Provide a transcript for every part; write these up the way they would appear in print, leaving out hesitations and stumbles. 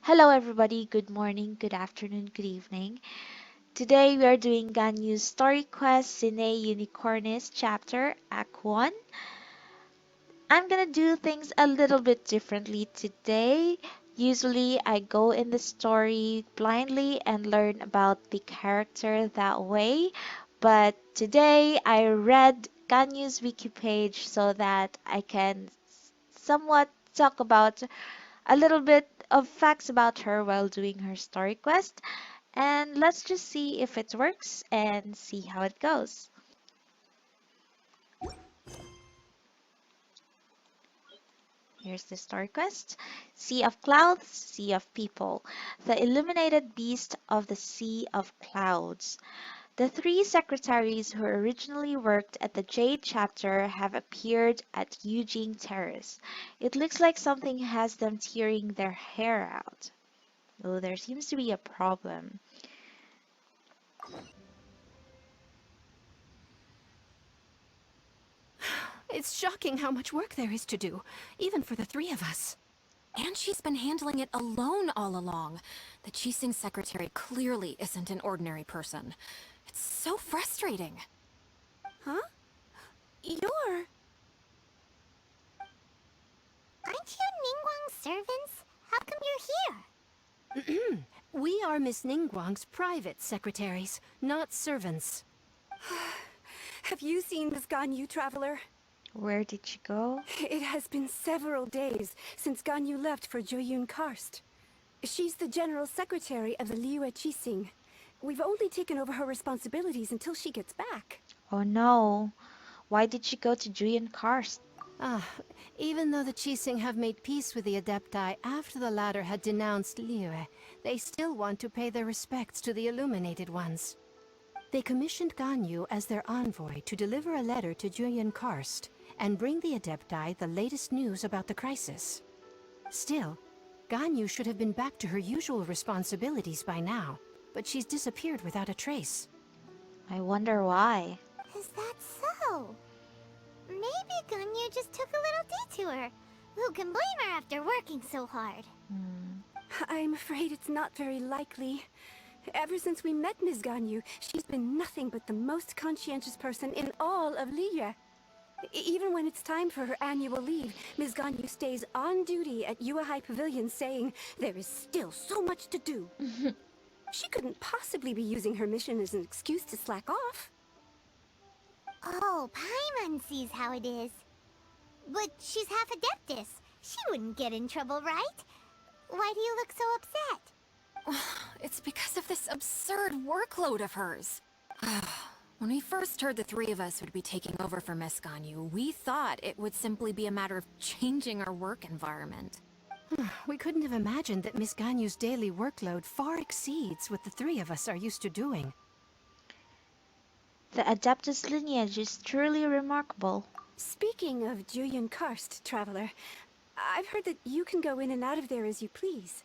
Hello everybody, good morning, good afternoon, good evening. Today we are doing Ganyu's Story Quest Sine Unicornis chapter, Act 1. I'm gonna do things a little bit differently today. Usually I go in the story blindly and learn about the character that way, but today I read Ganyu's wiki page so that I can somewhat talk about a little bit of facts about her while doing her story quest. And let's just see if it works and see how it goes. Here's the story quest. Sea of Clouds, Sea of People. The illuminated beast of the Sea of Clouds. The three secretaries who originally worked at the Jade chapter have appeared at Eugene Terrace. It looks like something has them tearing their hair out. Oh, there seems to be a problem. It's shocking how much work there is to do, even for the three of us. And she's been handling it alone all along. The Qixing secretary clearly isn't an ordinary person. It's so frustrating. Huh? You're... Aren't you Ningguang's servants? How come you're here? We are Miss Ningguang's private secretaries, not servants. Have you seen Miss Ganyu, Traveler? Where did she go? It has been several days since Ganyu left for Jueyun Karst. She's the general secretary of the Liyue Qixing. We've only taken over her responsibilities until she gets back. Oh no. Why did she go to Jueyun Karst? Even though the Qixing have made peace with the adepti after the latter had denounced Liyue, they still want to pay their respects to the Illuminated Ones. They commissioned Ganyu as their envoy to deliver a letter to Jueyun Karst and bring the adepti the latest news about the crisis. Still, Ganyu should have been back to her usual responsibilities by now, but she's disappeared without a trace. I wonder why. Is that so? Maybe Ganyu just took a little detour. Who can blame her after working so hard? I'm afraid it's not very likely. Ever since we met Ms. Ganyu, she's been nothing but the most conscientious person in all of Liyue. Even when it's time for her annual leave, Ms. Ganyu stays on duty at Yue High Pavilion saying there is still so much to do. She couldn't possibly be using her mission as an excuse to slack off. Oh, Paimon sees how it is. But she's half Adeptus. She wouldn't get in trouble, right? Why do you look so upset? It's because of this absurd workload of hers. When we first heard the three of us would be taking over for Miss Ganyu, we thought it would simply be a matter of changing our work environment. We couldn't have imagined that Miss Ganyu's daily workload far exceeds what the three of us are used to doing. The Adeptus lineage is truly remarkable. Speaking of Jueyun Karst, Traveler, I've heard that you can go in and out of there as you please.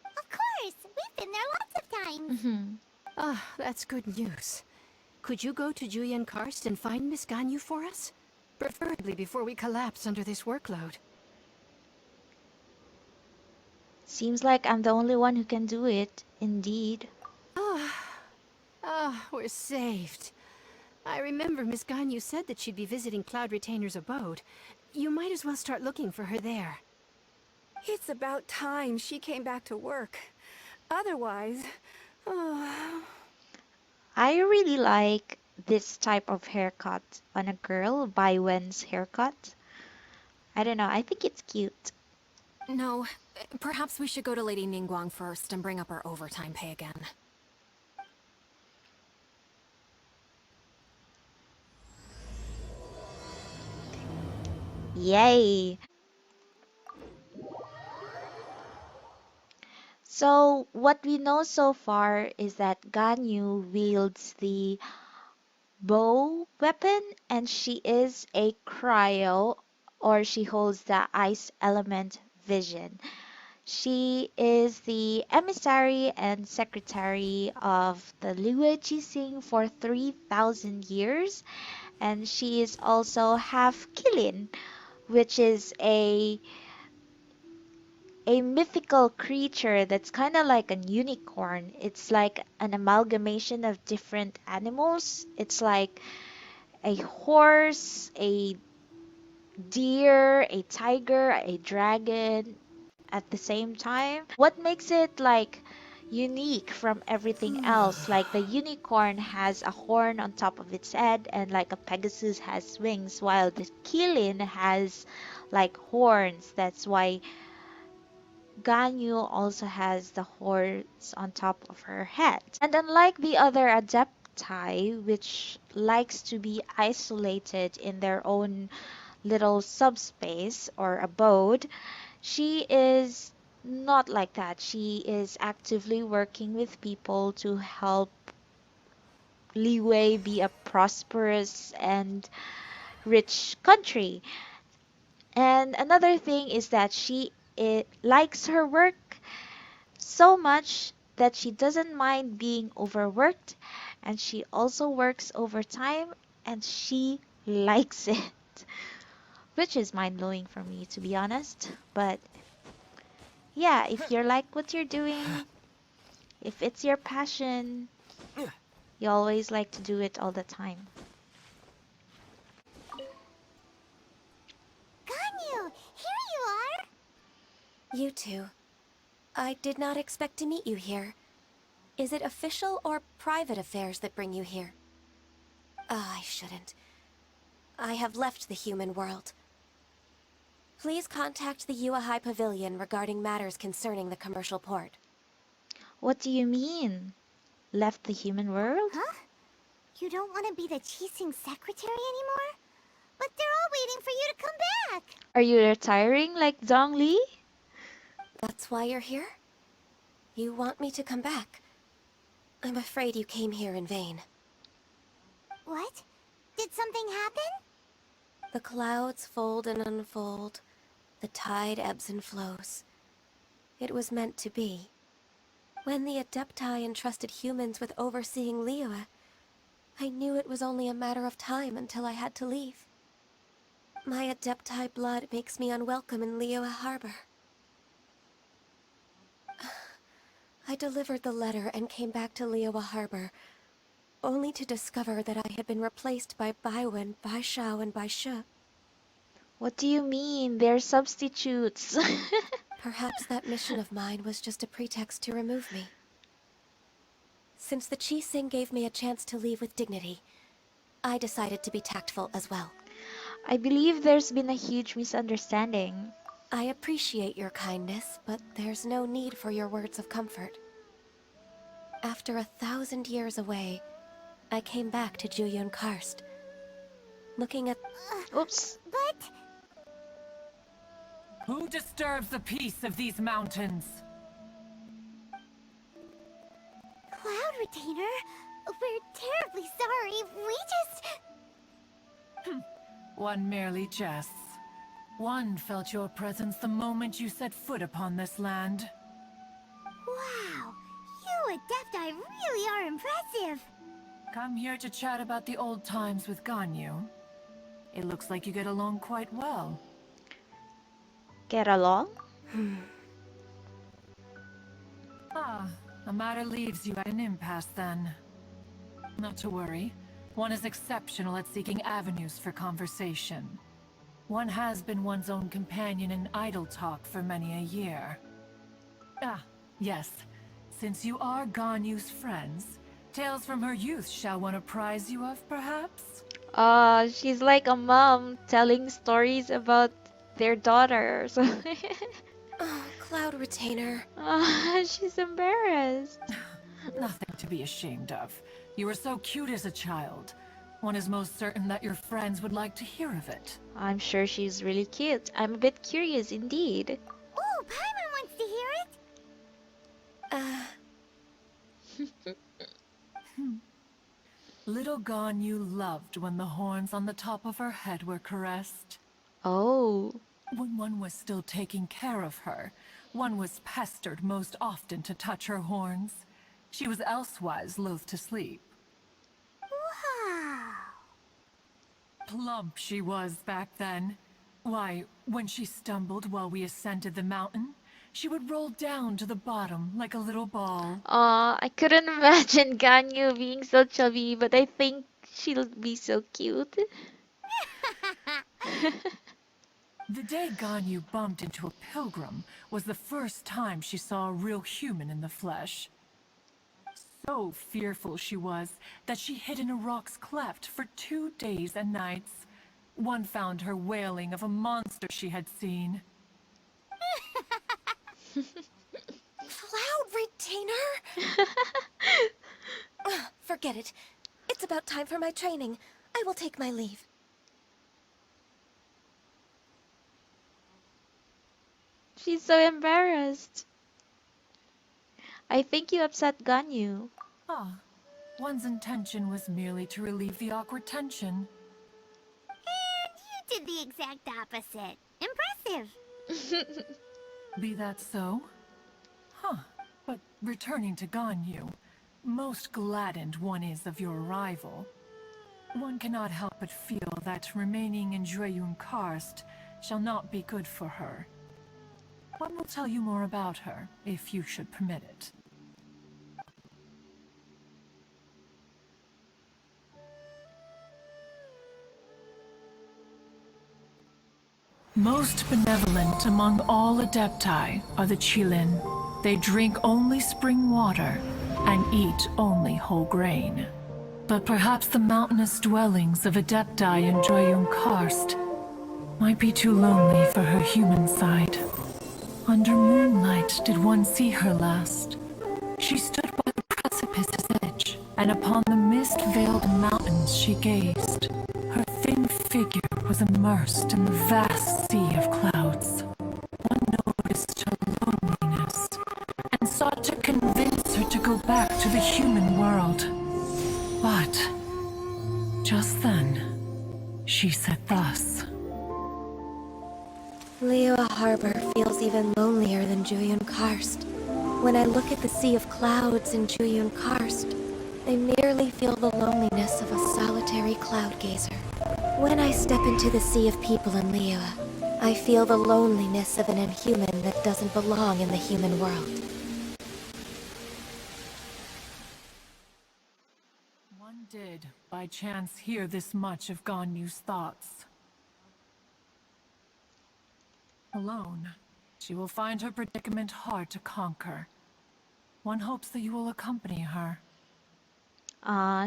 Of course! We've been there lots of times. That's good news. Could you go to Jueyun Karst and find Miss Ganyu for us? Preferably before we collapse under this workload. Seems like I'm the only one who can do it, indeed. We're saved. I remember Miss Ganyu said that she'd be visiting Cloud Retainer's abode. You might as well start looking for her there. It's about time she came back to work. Otherwise... I really like this type of haircut on a girl, Baiwen's haircut. I don't know, I think it's cute. No, perhaps we should go to Lady Ningguang first and bring up our overtime pay again. Yay! So, what we know so far is that Ganyu wields the bow weapon and she is a cryo, or she holds the ice element vision. She is the emissary and secretary of the Liyue Qixing for 3,000 years, and she is also half Kilin, which is a a mythical creature that's kind of like a unicorn. It's like an amalgamation of different animals. It's like a horse, a deer, a tiger, a dragon at the same time. What makes it like unique from everything else? Like the unicorn has a horn on top of its head, and like a Pegasus has wings, while the Kilin has like horns. That's why Ganyu also has the horns on top of her head. And unlike the other adepti, which likes to be isolated in their own little subspace or abode, she is not like that. She is actively working with people to help Liyue be a prosperous and rich country. And another thing is that likes her work so much that she doesn't mind being overworked, and she also works overtime and she likes it. Which is mind blowing for me, to be honest. But yeah, if you like what you're doing, if it's your passion, you always like to do it all the time. Ganyu, here you are! You two. I did not expect to meet you here. Is it official or private affairs that bring you here? I shouldn't. I have left the human world. Please contact the Yue High Pavilion regarding matters concerning the commercial port. What do you mean? Left the human world? Huh? You don't want to be the Qixing secretary anymore? But they're all waiting for you to come back! Are you retiring like Zhongli? That's why you're here? You want me to come back? I'm afraid you came here in vain. What? Did something happen? The clouds fold and unfold. The tide ebbs and flows. It was meant to be. When the adepti entrusted humans with overseeing Liyue, I knew it was only a matter of time until I had to leave. My adepti blood makes me unwelcome in Liyue Harbor. I delivered the letter and came back to Liyue Harbor, only to discover that I had been replaced by Baiwen, Baishao, and Baishe. What do you mean? They're substitutes. Perhaps that mission of mine was just a pretext to remove me. Since the Qixing gave me a chance to leave with dignity, I decided to be tactful as well. I believe there's been a huge misunderstanding. I appreciate your kindness, but there's no need for your words of comfort. After 1,000 years away, I came back to Jueyun Karst. Looking at... Oops. But... Who disturbs the peace of these mountains? Cloud Retainer, we're terribly sorry. We just... One merely jests. One felt your presence the moment you set foot upon this land. Wow, you adepti really are impressive. Come here to chat about the old times with Ganyu. It looks like you get along quite well. Get along? Ah, a matter leaves you at an impasse then. Not to worry. One is exceptional at seeking avenues for conversation. One has been one's own companion in idle talk for many a year. Ah, yes. Since you are Ganyu's friends, tales from her youth shall one apprise you of, perhaps? She's like a mom telling stories about their daughter or something. Oh, Cloud Retainer. She's embarrassed. Nothing to be ashamed of. You were so cute as a child. One is most certain that your friends would like to hear of it. I'm sure she's really cute. I'm a bit curious indeed. Oh, Paimon wants to hear it. Little Ganyu loved when the horns on the top of her head were caressed. Oh. When one was still taking care of her, one was pestered most often to touch her horns. She was elsewise loath to sleep. Wow. Plump she was back then. Why, when she stumbled while we ascended the mountain, she would roll down to the bottom like a little ball. Aw, I couldn't imagine Ganyu being so chubby, but I think she'll be so cute. The day Ganyu bumped into a pilgrim was the first time she saw a real human in the flesh. So fearful she was that she hid in a rock's cleft for 2 days and nights. One found her wailing of a monster she had seen. Cloud Retainer? Forget it. It's about time for my training. I will take my leave. She's so embarrassed. I think you upset Ganyu. Ah, one's intention was merely to relieve the awkward tension. And you did the exact opposite. Impressive. Be that so? Huh, but returning to Ganyu, most gladdened one is of your arrival. One cannot help but feel that remaining in Jueyun Karst shall not be good for her. One will tell you more about her, if you should permit it. Most benevolent among all adepti are the Qilin. They drink only spring water and eat only whole grain. But perhaps the mountainous dwellings of adepti in Jueyun Karst might be too lonely for her human side. Under moonlight did one see her last. She stood by the precipice's edge, and upon the mist-veiled mountains she gazed. Her thin figure was immersed in the vast sea of clouds. One noticed her loneliness, and sought to convince her to go back to the human world. But just then, she said thus. Liyue Harbor feels even lonelier than Jueyun Karst. When I look at the sea of clouds in Jueyun Karst, I merely feel the loneliness of a solitary cloud gazer. When I step into the sea of people in Liyue, I feel the loneliness of an inhuman that doesn't belong in the human world. One did, by chance, hear this much of Ganyu's thoughts. Alone, she will find her predicament hard to conquer. One hopes that you will accompany her.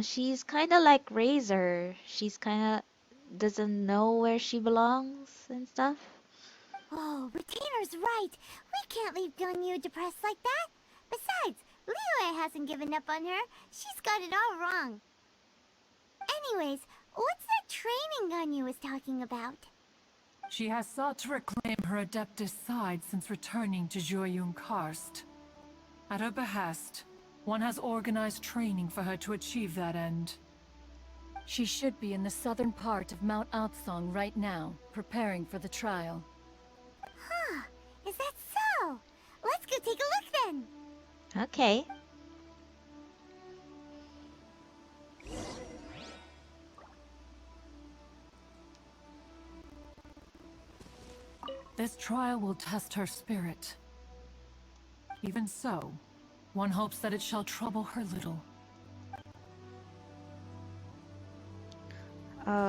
She's kinda like Razor. She's kinda doesn't know where she belongs and stuff. Oh, Retainer's right. We can't leave Ganyu depressed like that. Besides, Liyue hasn't given up on her. She's got it all wrong. Anyways, what's that training Ganyu was talking about? She has sought to reclaim her adeptus side since returning to Jueyun Karst. At her behest, one has organized training for her to achieve that end. She should be in the southern part of Mount Aotsong right now, preparing for the trial. Huh, is that so? Let's go take a look then. Okay. This trial will test her spirit. Even so, one hopes that it shall trouble her little.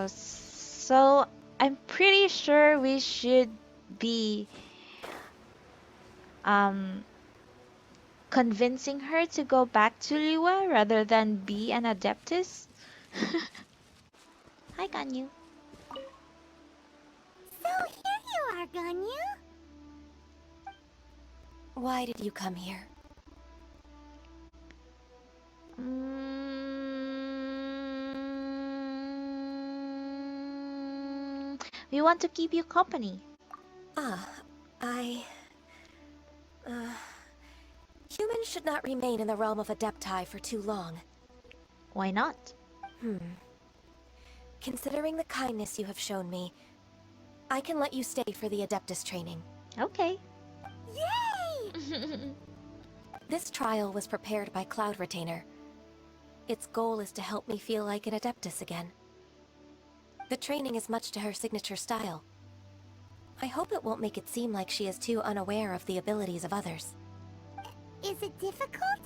So I'm pretty sure we should be convincing her to go back to Liyue rather than be an adeptus. Hi, Ganyu. So here you are, Ganyu. Why did you come here? We want to keep you company. Humans should not remain in the realm of adepti for too long. Why not? Considering the kindness you have shown me, I can let you stay for the Adeptus training. Okay. Yay! This trial was prepared by Cloud Retainer. Its goal is to help me feel like an Adeptus again. The training is much to her signature style. I hope it won't make it seem like she is too unaware of the abilities of others. Is it difficult?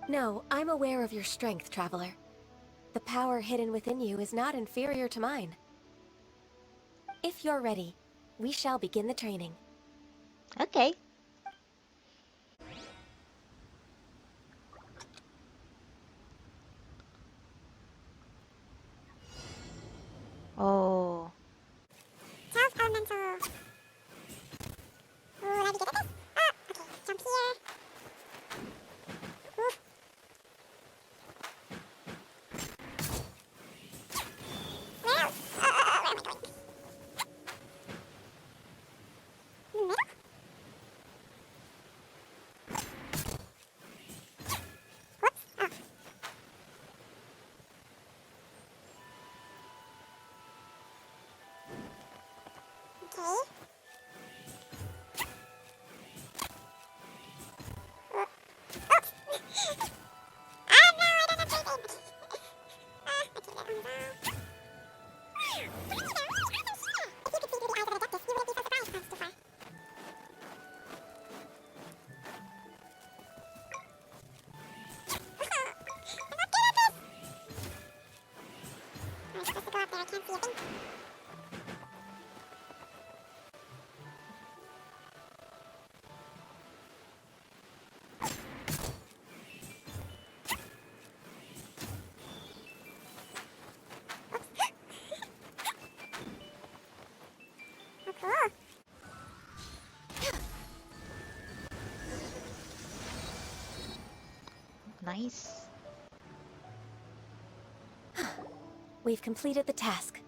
No, I'm aware of your strength, Traveler. The power hidden within you is not inferior to mine. If you're ready, we shall begin the training. Okay. Oh. Chaos Elemental. Ooh, let me get at this. Ah, okay, jump here. Ooh. Where? Where am I going? In the middle? Whoops. Oh. Okay. Oops. Ah, no, I don't have anything. Ah, okay, that one's off. If you could see through the eyes of an adeptus, you wouldn't be so surprised, Const, so far. I'm not good at this! Am I supposed to go up there? I can't see a thing. Oh, cool. Nice. We've completed the task.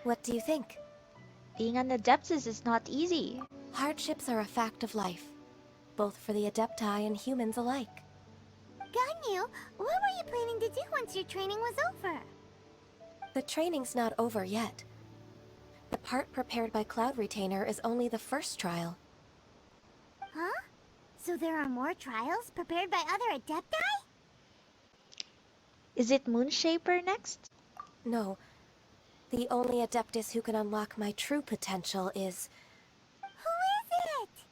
What do you think? Being an adeptus is not easy. Hardships are a fact of life, both for the adepti and humans alike. Ganyu, what were you planning to do once your training was over? The training's not over yet. The part prepared by Cloud Retainer is only the first trial. Huh? So there are more trials prepared by other adepti? Is it Moonshaper next? No, the only adeptus who can unlock my true potential is Who is it?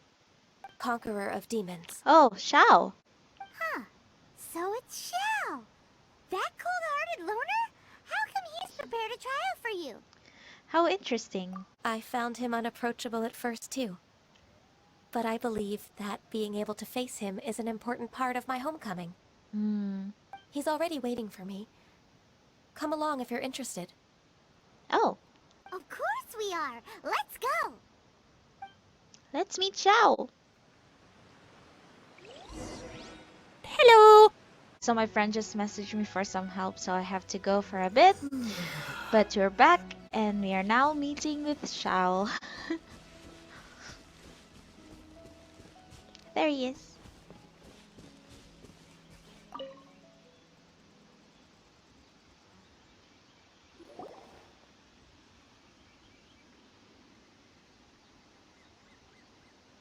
Conqueror of Demons. Oh, Xiao. Huh. So it's Xiao. That cold-hearted loner? How come he's prepared a trial for you? How interesting. I found him unapproachable at first too. But I believe that being able to face him is an important part of my homecoming. Hmm. He's already waiting for me. Come along if you're interested. Oh, Of course we are. Let's go. let's meet Xiao. Hello! So my friend just messaged me for some help, so I have to go for a bit. But we're back, and we are now meeting with Xiao. There he is.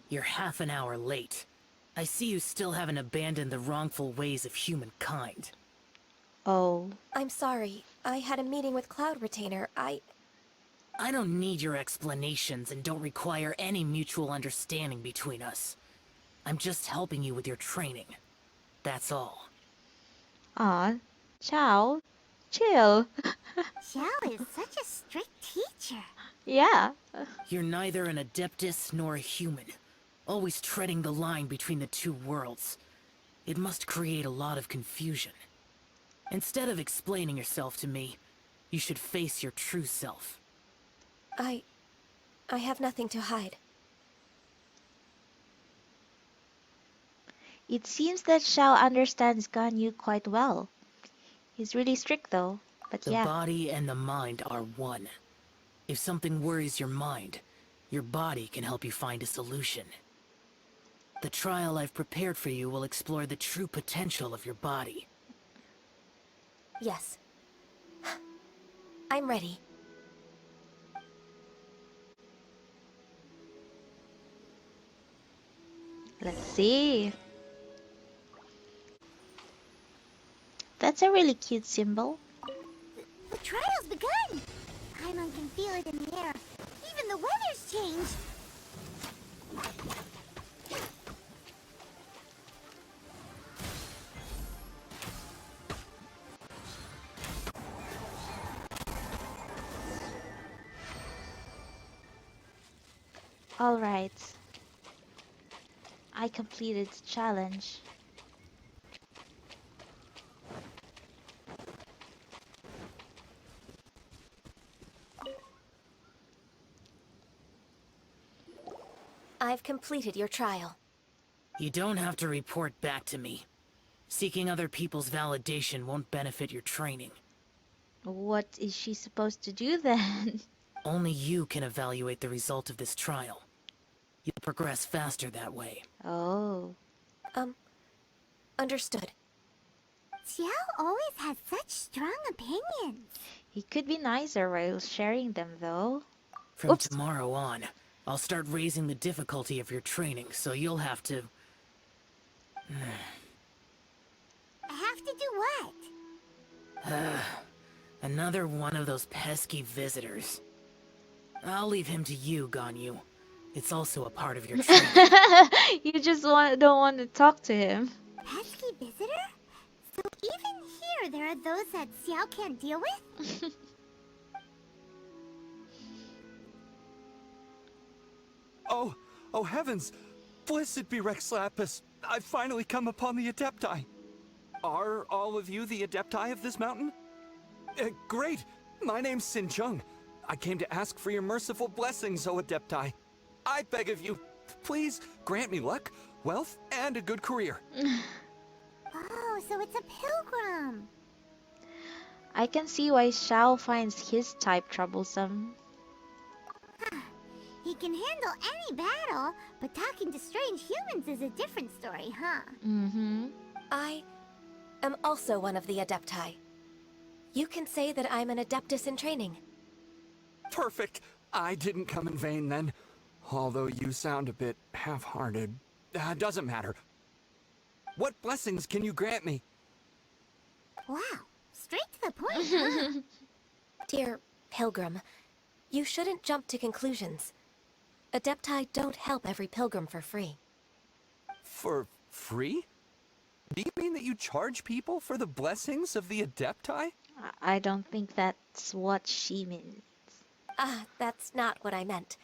You're half an hour late. I see you still haven't abandoned the wrongful ways of humankind. Oh. I'm sorry. I had a meeting with Cloud Retainer. I don't need your explanations and don't require any mutual understanding between us. I'm just helping you with your training. That's all. Ah, Xiao, chill. Xiao is such a strict teacher. Yeah. You're neither an adeptus nor a human, always treading the line between the two worlds. It must create a lot of confusion. Instead of explaining yourself to me, you should face your true self. I have nothing to hide. It seems that Xiao understands Ganyu quite well. He's really strict though, but The yeah. body and the mind are one. If something worries your mind, your body can help you find a solution. The trial I've prepared for you will explore the true potential of your body. Yes. I'm ready. Let's see. That's a really cute symbol. The trial's begun. Paimon can feel it in the air. Even when the weather's changed. Alright, I completed the challenge. I've completed your trial. You don't have to report back to me. Seeking other people's validation won't benefit your training. What is she supposed to do then? Only you can evaluate the result of this trial. You'll progress faster that way. Oh. Understood. Xiao always has such strong opinions. He could be nicer while sharing them, though. From Oops. tomorrow on, I'll start raising the difficulty of your training, so you'll have to... I have to do what? Another one of those pesky visitors. I'll leave him to you, Ganyu. It's also a part of your training. You just don't want to talk to him. Pesky visitor? So even here there are those that Xiao can't deal with? Oh heavens! Blessed be Rex Lapis! I've finally come upon the adepti! Are all of you the adepti of this mountain? Great! My name's Sinjung. I came to ask for your merciful blessings, O adepti. I beg of you, please grant me luck, wealth, and a good career. Oh, so it's a pilgrim. I can see why Xiao finds his type troublesome. He can handle any battle, but talking to strange humans is a different story, huh? Mm-hmm. I am also one of the adepti. You can say that I'm an adeptus in training. Perfect! I didn't come in vain then. Although you sound a bit half-hearted. Doesn't matter. What blessings can you grant me? Wow, straight to the point, huh? Dear Pilgrim, you shouldn't jump to conclusions. Adepti don't help every pilgrim for free. For free? Do you mean that you charge people for the blessings of the adepti? I don't think that's what she means. That's not what I meant.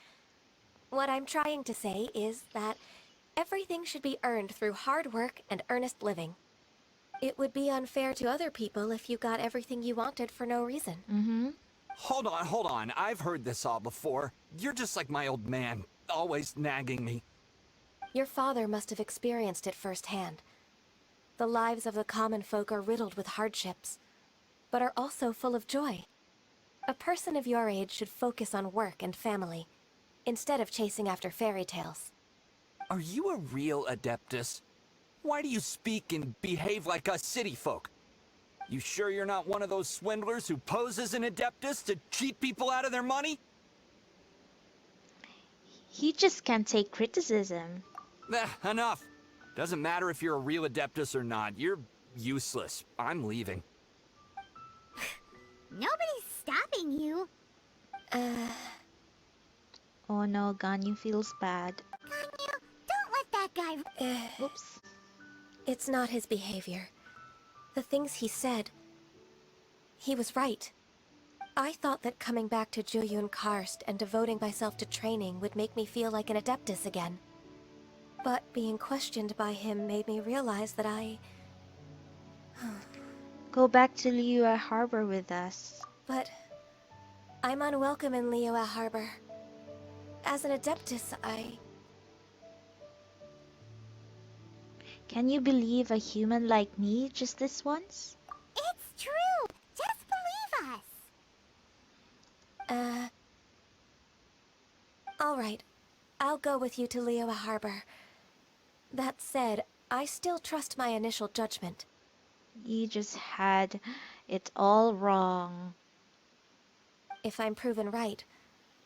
What I'm trying to say is that everything should be earned through hard work and earnest living. It would be unfair to other people if you got everything you wanted for no reason. Mm-hmm. Hold on. I've heard this all before. You're just like my old man, always nagging me. Your father must have experienced it firsthand. The lives of the common folk are riddled with hardships, but are also full of joy. A person of your age should focus on work and family, instead of chasing after fairy tales. Are you a real adeptus? Why do you speak and behave like us city folk? You sure you're not one of those swindlers who pose as an adeptus to cheat people out of their money? He just can't take criticism. Enough. Doesn't matter if you're a real adeptus or not. You're useless. I'm leaving. Nobody's stopping you. Oh no, Ganyu feels bad. Ganyu, don't let that guy... Oops. It's not his behavior. The things he said... He was right. I thought that coming back to Jueyun Karst and devoting myself to training would make me feel like an adeptus again. But being questioned by him made me realize that I... Go back to Liyue Harbor with us. But... I'm unwelcome in Liyue Harbor. As an adeptus, Can you believe a human like me just this once? It's true! Just believe us! Alright. I'll go with you to Liyue Harbor. That said, I still trust my initial judgment. You just had it all wrong. If I'm proven right,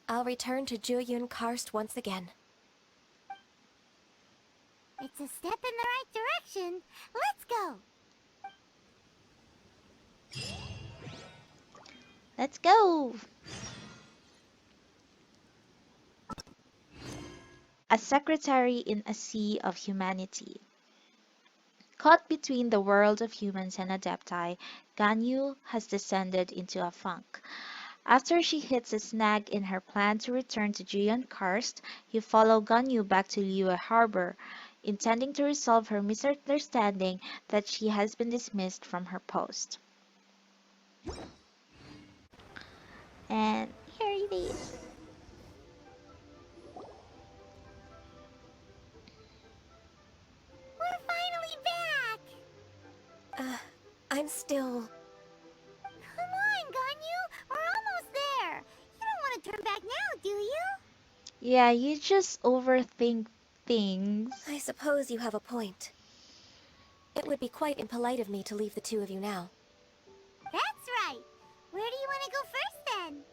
I'll return to Jueyun Karst once again. It's a step in the right direction. Let's go! Let's go! a secretary in a sea of humanity. Caught between the world of humans and adepti, Ganyu has descended into a funk. After she hits a snag in her plan to return to Jueyun Karst, you follow Ganyu back to Liyue Harbor, intending to resolve her misunderstanding that she has been dismissed from her post. And here it is. We're finally back! I'm still... Come on, Ganyu! We're almost there! You don't want to turn back now, do you? Yeah, you just overthink things. I suppose you have a point. It would be quite impolite of me to leave the two of you now. That's right! Where do you want to go first, then?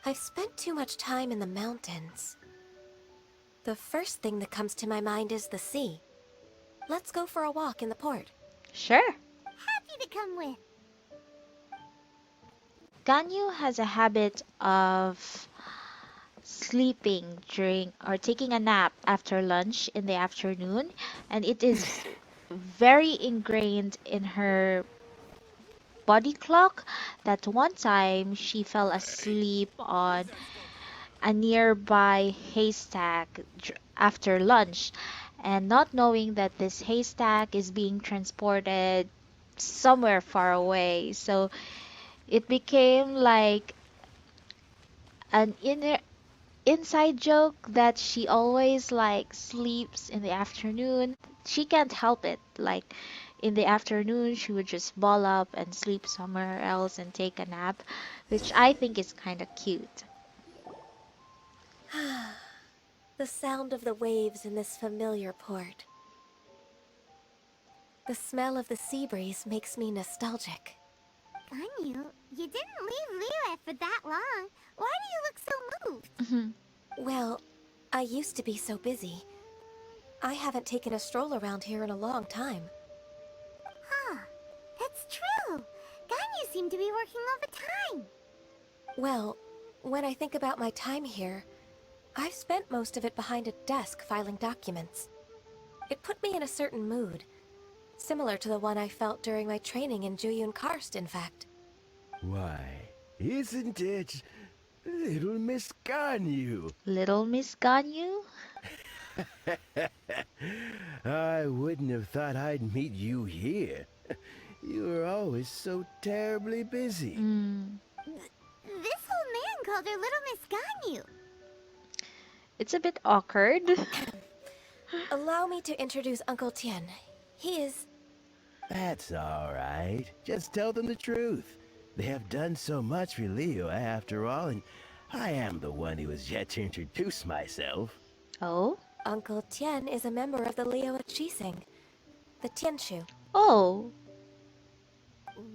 I've spent too much time in the mountains. The first thing that comes to my mind is the sea. Let's go for a walk in the port. Sure. Happy to come with. Ganyu has a habit of sleeping during or taking a nap after lunch in the afternoon, and it is very ingrained in her body clock that one time she fell asleep on a nearby haystack after lunch, and not knowing that this haystack is being transported somewhere far away. So it became like an inside joke that she always like sleeps in the afternoon. She can't help it. Like in the afternoon, she would just ball up and sleep somewhere else and take a nap, which I think is kind of cute. The sound of the waves in this familiar port. The smell of the sea breeze makes me nostalgic. Ganyu, you didn't leave Liyue for that long. Why do you look so moved? Well, I used to be so busy. I haven't taken a stroll around here in a long time. Huh. That's true. Ganyu seemed to be working all the time. Well, when I think about my time here, I've spent most of it behind a desk filing documents. It put me in a certain mood, similar to the one I felt during my training in Jueyun Karst, in fact. Why, isn't it little Miss Ganyu? Little Miss Ganyu? I wouldn't have thought I'd meet you here. You were always so terribly busy. This old man called her Little Miss Ganyu. It's a bit awkward. Allow me to introduce Uncle Tien. He is... That's all right. Just tell them the truth. They have done so much for Liyue after all, and I am the one who has yet to introduce myself. Oh? Uncle Tien is a member of the Liyue Qixing, the Tianshu. Oh.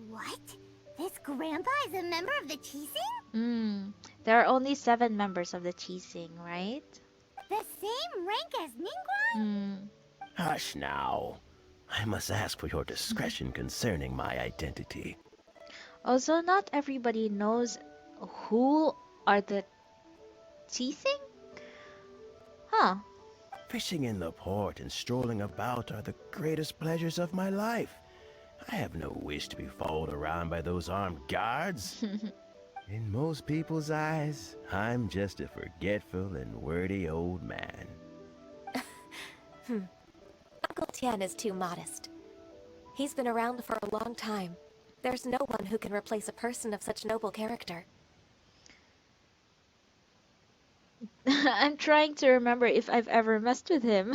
What? This grandpa is a member of the Qixing? There are only 7 members of the Qixing, right? The same rank as Ningguang? Hush now. I must ask for your discretion concerning my identity. Also, not everybody knows who are the Qixing? Huh. Fishing in the port and strolling about are the greatest pleasures of my life. I have no wish to be followed around by those armed guards. In most people's eyes, I'm just a forgetful and wordy old man. Uncle Tien is too modest. He's been around for a long time. There's no one who can replace a person of such noble character. I'm trying to remember if I've ever messed with him.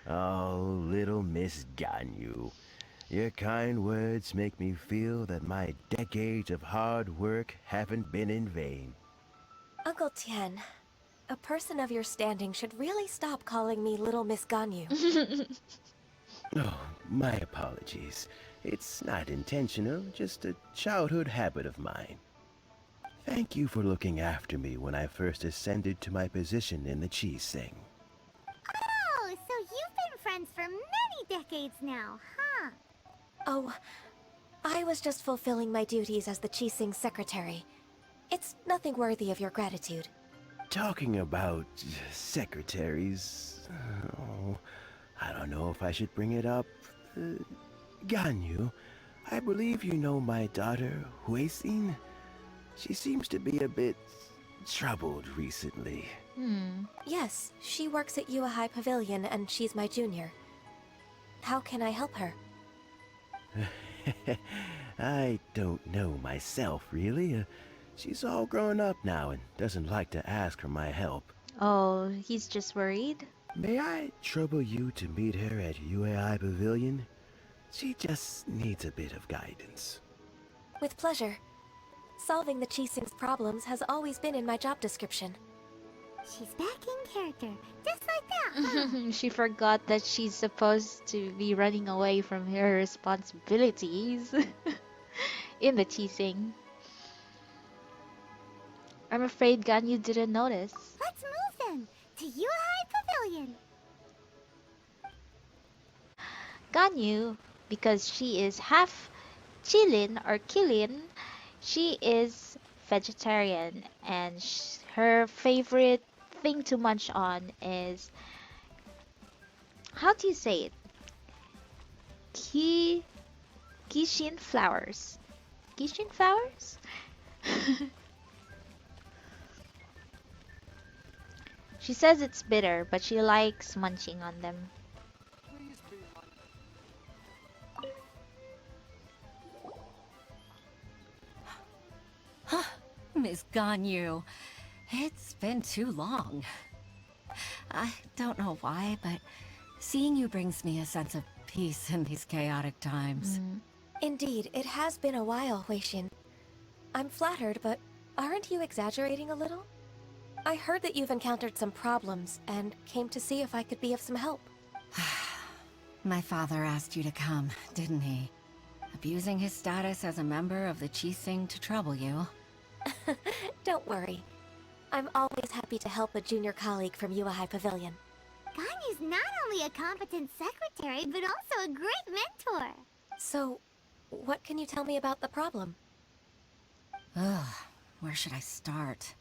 Oh, little Miss Ganyu. Your kind words make me feel that my decades of hard work haven't been in vain. Uncle Tien, a person of your standing should really stop calling me Little Miss Ganyu. Oh, my apologies. It's not intentional, just a childhood habit of mine. Thank you for looking after me when I first ascended to my position in the Qixing. Oh, so you've been friends for many decades now, huh? Oh, I was just fulfilling my duties as the Qixing secretary. It's nothing worthy of your gratitude. talking about secretaries, oh, I don't know if I should bring it up. Ganyu, I believe you know my daughter, Huixin. She seems to be a bit troubled recently. Yes, she works at Yue High Pavilion and she's my junior. How can I help her? I don't know myself, really. She's all grown up now and doesn't like to ask for my help. Oh, he's just worried? May I trouble you to meet her at UAI Pavilion? She just needs a bit of guidance. With pleasure. Solving the Qixing's problems has always been in my job description. She's back in character, just like that, huh? She forgot that she's supposed to be running away from her responsibilities in the teasing. I'm afraid Ganyu didn't notice. Let's move then to Yue High Pavilion. Ganyu, because she is half Chilin or Kilin, she is vegetarian and her favorite thing to munch on is, how do you say it? Gishin flowers. Gishin flowers? She says it's bitter, but she likes munching on them. Miss Ganyu, it's been too long. I don't know why, but seeing you brings me a sense of peace in these chaotic times. Indeed, it has been a while, Huixin. I'm flattered, but aren't you exaggerating a little? I heard that you've encountered some problems and came to see if I could be of some help. My father asked you to come, didn't he? Abusing his status as a member of the Qixing to trouble you. Don't worry. I'm always happy to help a junior colleague from Yue High Pavilion. Ganyu's not only a competent secretary, but also a great mentor. So, what can you tell me about the problem? Ugh, where should I start?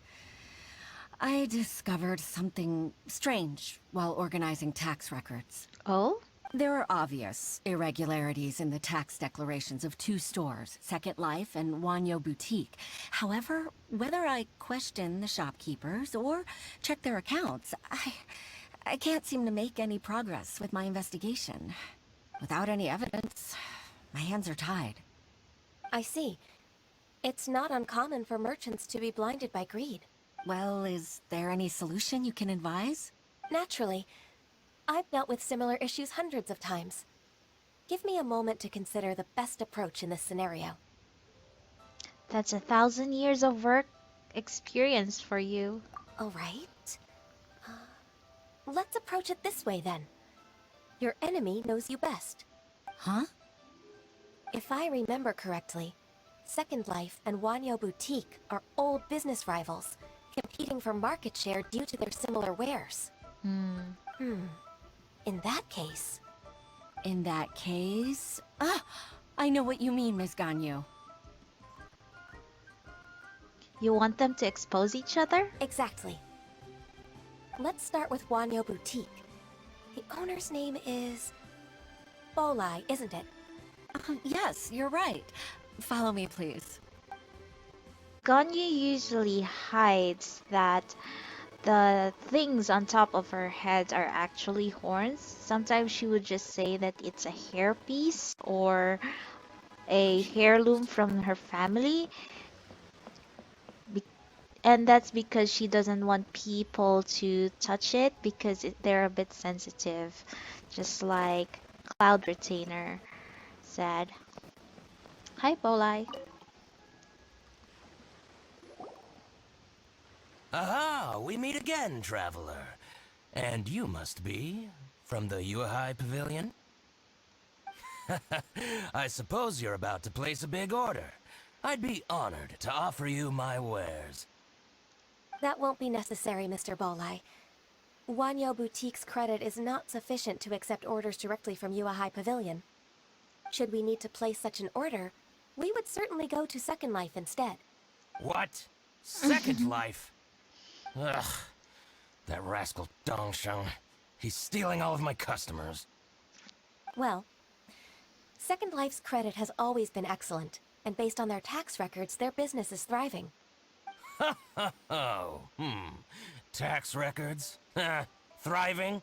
I discovered something strange while organizing tax records. Oh? There are obvious irregularities in the tax declarations of two stores, Second Life and Wanyo Boutique. However, whether I question the shopkeepers or check their accounts, I can't seem to make any progress with my investigation. Without any evidence, my hands are tied. I see. It's not uncommon for merchants to be blinded by greed. Well, is there any solution you can advise? Naturally. I've dealt with similar issues hundreds of times. Give me a moment to consider the best approach in this scenario. That's 1,000 years of work experience for you. All right. Let's approach it this way then. Your enemy knows you best. Huh? If I remember correctly, Second Life and Wanyo Boutique are old business rivals, competing for market share due to their similar wares. In that case... In that case... Ah! I know what you mean, Miss Ganyu. You want them to expose each other? Exactly. Let's start with Wanyo Boutique. The owner's name is... Bolai, isn't it? Yes, you're right. Follow me, please. Ganyu usually hides that the things on top of her head are actually horns. Sometimes she would just say that it's a hairpiece or a heirloom from her family. And that's because she doesn't want people to touch it because they're a bit sensitive. Just like Cloud Retainer said. Hi, Bolai. Aha! We meet again, traveler. And you must be from the Yuehai Pavilion? I suppose you're about to place a big order. I'd be honored to offer you my wares. That won't be necessary, Mr. Bolai. Wanyo Boutique's credit is not sufficient to accept orders directly from Yue High Pavilion. Should we need to place such an order, we would certainly go to Second Life instead. What? Second Life? Ugh, that rascal Dongsheng. He's stealing all of my customers. Well, Second Life's credit has always been excellent, and based on their tax records, their business is thriving. Oh, tax records? Thriving?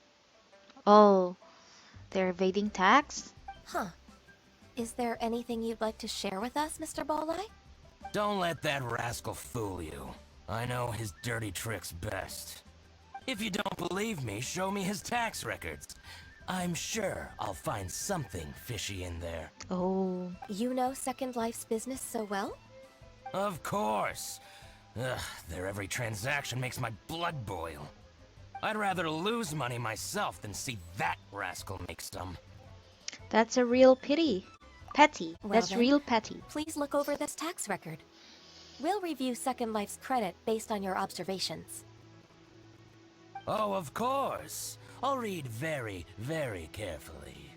Oh, they're evading tax? Huh. Is there anything you'd like to share with us, Mr. Balleye? Don't let that rascal fool you. I know his dirty tricks best. If you don't believe me, show me his tax records. I'm sure I'll find something fishy in there. Oh. You know Second Life's business so well? Of course. Ugh, their every transaction makes my blood boil. I'd rather lose money myself than see that rascal make some. That's a real pity. Petty. Well That's then, real petty. Please look over this tax record. We'll review Second Life's credit based on your observations. Oh, of course. I'll read very, very carefully.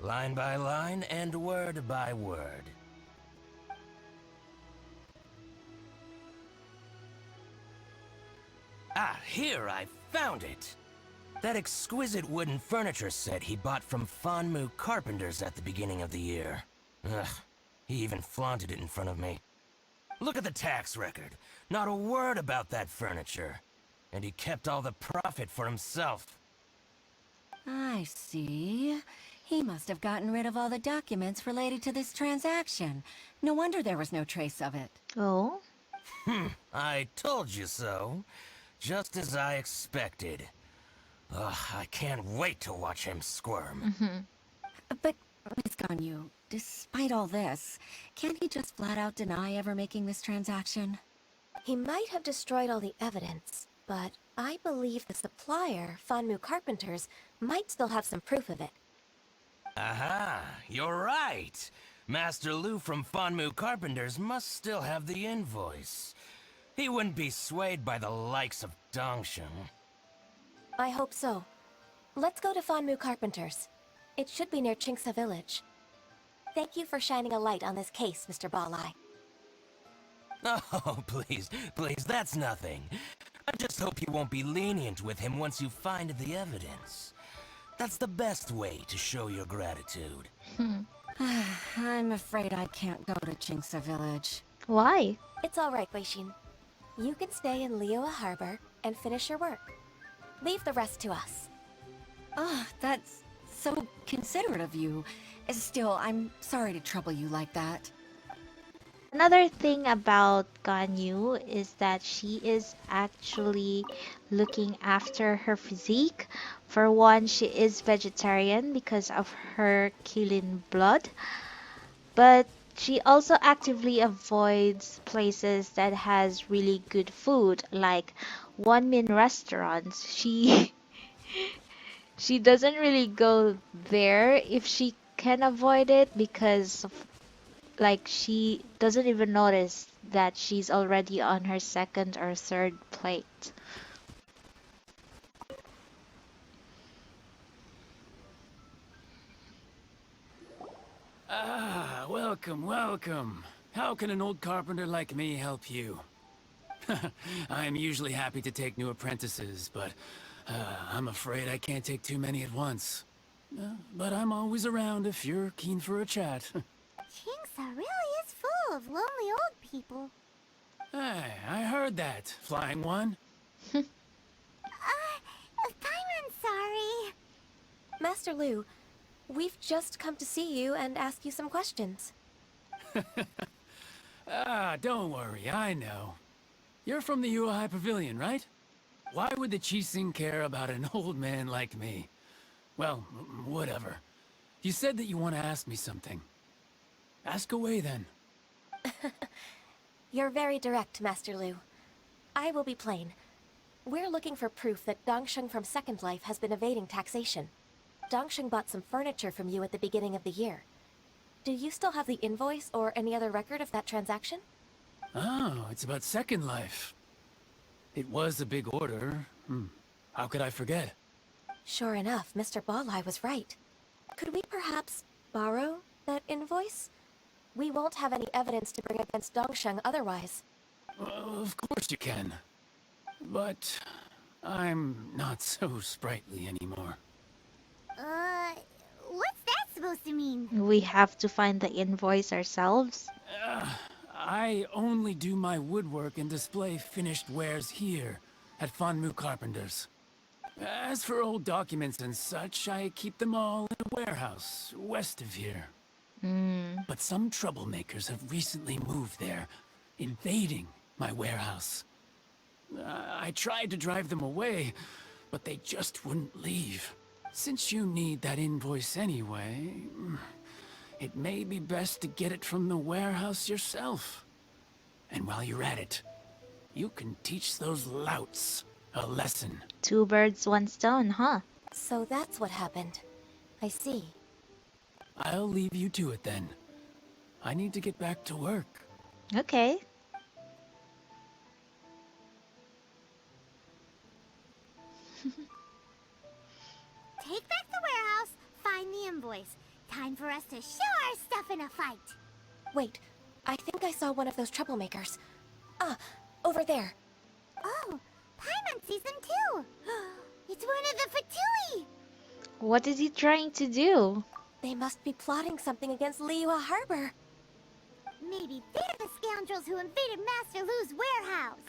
Line by line and word by word. Ah, here, I found it! That exquisite wooden furniture set he bought from Fanmu Carpenters at the beginning of the year. Ugh, he even flaunted it in front of me. Look at the tax record. Not a word about that furniture. And he kept all the profit for himself. I see. He must have gotten rid of all the documents related to this transaction. No wonder there was no trace of it. Oh? I told you so. Just as I expected. Ugh, I can't wait to watch him squirm. But, Miss Ganyu, despite all this, can't he just flat out deny ever making this transaction? He might have destroyed all the evidence, but I believe the supplier, Fanmu Carpenters, might still have some proof of it. Aha, you're right. Master Lu from Fanmu Carpenters must still have the invoice. He wouldn't be swayed by the likes of Dongsheng. I hope so. Let's go to Fanmu Carpenters. It should be near Chingsa Village. Thank you for shining a light on this case, Mr. Balleye. Oh, please, that's nothing. I just hope you won't be lenient with him once you find the evidence. That's the best way to show your gratitude. I'm afraid I can't go to Chingsa Village. Why? It's all right, Weishin. You can stay in Liyue Harbor and finish your work. Leave the rest to us. Ah, that's so considerate of you. Still, I'm sorry to trouble you like that. Another thing about Ganyu is that she is actually looking after her physique. For one, she is vegetarian because of her Kilin blood, but she also actively avoids places that has really good food, like Wonmin restaurants. She doesn't really go there if she can avoid it because like she doesn't even notice that she's already on her second or third plate. Ah, welcome, welcome. How can an old carpenter like me help you? I'm usually happy to take new apprentices, but I'm afraid I can't take too many at once. But I'm always around if you're keen for a chat. Chingsa really is full of lonely old people. Hey, I heard that, Flying One. Paimon's sorry. Master Lu, we've just come to see you and ask you some questions. Ah, don't worry, I know. You're from the Yuehai Pavilion, right? Why would the Qixing care about an old man like me? Well, whatever. You said that you want to ask me something. Ask away, then. You're very direct, Master Lu. I will be plain. We're looking for proof that Dongsheng from Second Life has been evading taxation. Dongsheng bought some furniture from you at the beginning of the year. Do you still have the invoice or any other record of that transaction? Oh, it's about Second Life. It was a big order. How could I forget? Sure enough, Mr. Balleye was right. Could we perhaps borrow that invoice? We won't have any evidence to bring against Dongsheng otherwise. Of course you can. But I'm not so sprightly anymore. What's that supposed to mean? We have to find the invoice ourselves. I only do my woodwork and display finished wares here at Fanmu Carpenter's. As for old documents and such, I keep them all in a warehouse west of here. But some troublemakers have recently moved there, invading my warehouse. I tried to drive them away, but they just wouldn't leave. Since you need that invoice anyway, it may be best to get it from the warehouse yourself. And while you're at it, you can teach those louts a lesson. 2 birds, 1 stone, huh? So that's what happened. I see. I'll leave you to it then. I need to get back to work. Okay. Take back the warehouse, find the invoice. Time for us to show our stuff in a fight. Wait, I think I saw one of those troublemakers. Ah, over there. Oh, Paimon sees them too. It's one of the Fatui. What is he trying to do? They must be plotting something against Liyue Harbor. Maybe they're the scoundrels who invaded Master Lu's warehouse.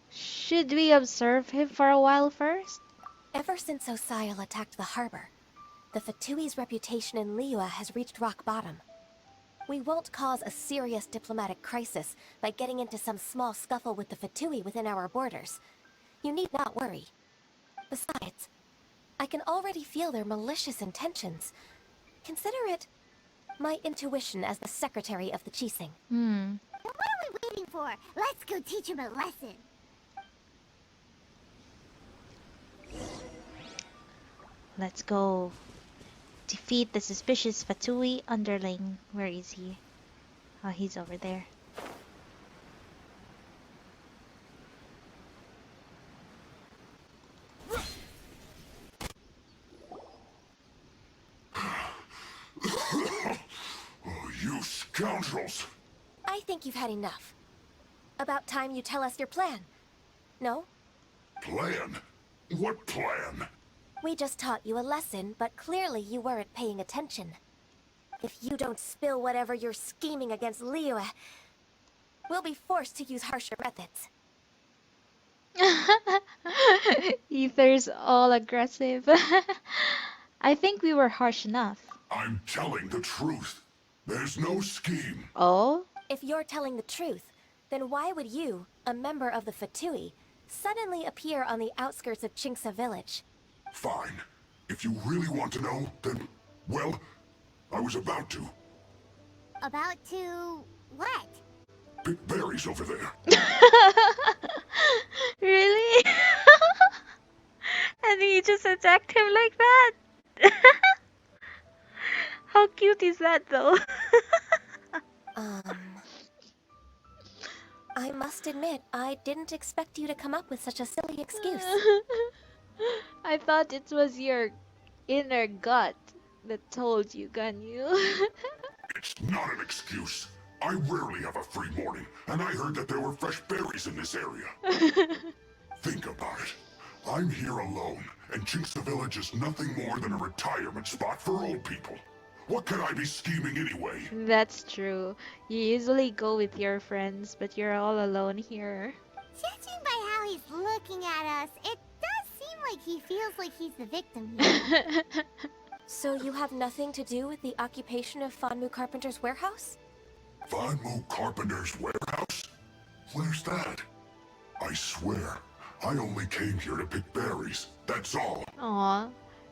Should we observe him for a while first? Ever since Osial attacked the harbor, the Fatui's reputation in Liyue has reached rock bottom. We won't cause a serious diplomatic crisis by getting into some small scuffle with the Fatui within our borders. You need not worry. Besides, I can already feel their malicious intentions. Consider it my intuition as the secretary of the Qixing. Then what are we waiting for? Let's go teach him a lesson. Let's go. Defeat the suspicious Fatui underling. Where is he? Oh, he's over there. You scoundrels! I think you've had enough. About time you tell us your plan. No? Plan? What plan? We just taught you a lesson, but clearly you weren't paying attention. If you don't spill whatever you're scheming against Liyue, we'll be forced to use harsher methods. Ether's all aggressive. I think we were harsh enough. I'm telling the truth. There's no scheme. Oh? If you're telling the truth, then why would you, a member of the Fatui, suddenly appear on the outskirts of Qingce village? Fine. If you really want to know, then, well, I was about to. About to... what? Pick berries over there. Really? And he just attacked him like that? How cute is that though? I must admit, I didn't expect you to come up with such a silly excuse. I thought it was your inner gut that told you, Ganyu. It's not an excuse. I rarely have a free morning, and I heard that there were fresh berries in this area. Think about it. I'm here alone, and Qingce Village is nothing more than a retirement spot for old people. What could I be scheming anyway? That's true. You usually go with your friends, but you're all alone here. Judging by how he's looking at us, it does seem like he feels like he's the victim here. So you have nothing to do with the occupation of Fanmu Carpenter's warehouse? Fanmu Carpenter's warehouse? Where's that? I swear, I only came here to pick berries, that's all. Aw,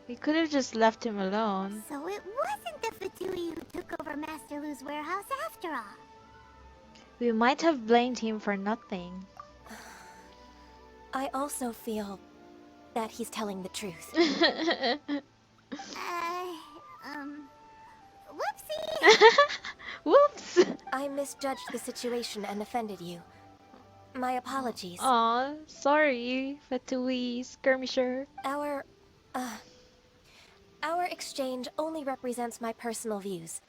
we could have just left him alone. So it wasn't the Fatui who took over Master Lu's warehouse after all. We might have blamed him for nothing. I also feel that he's telling the truth. Whoopsie! Whoops! I misjudged the situation and offended you. My apologies. Aw, sorry, Fatui skirmisher. Our exchange only represents my personal views.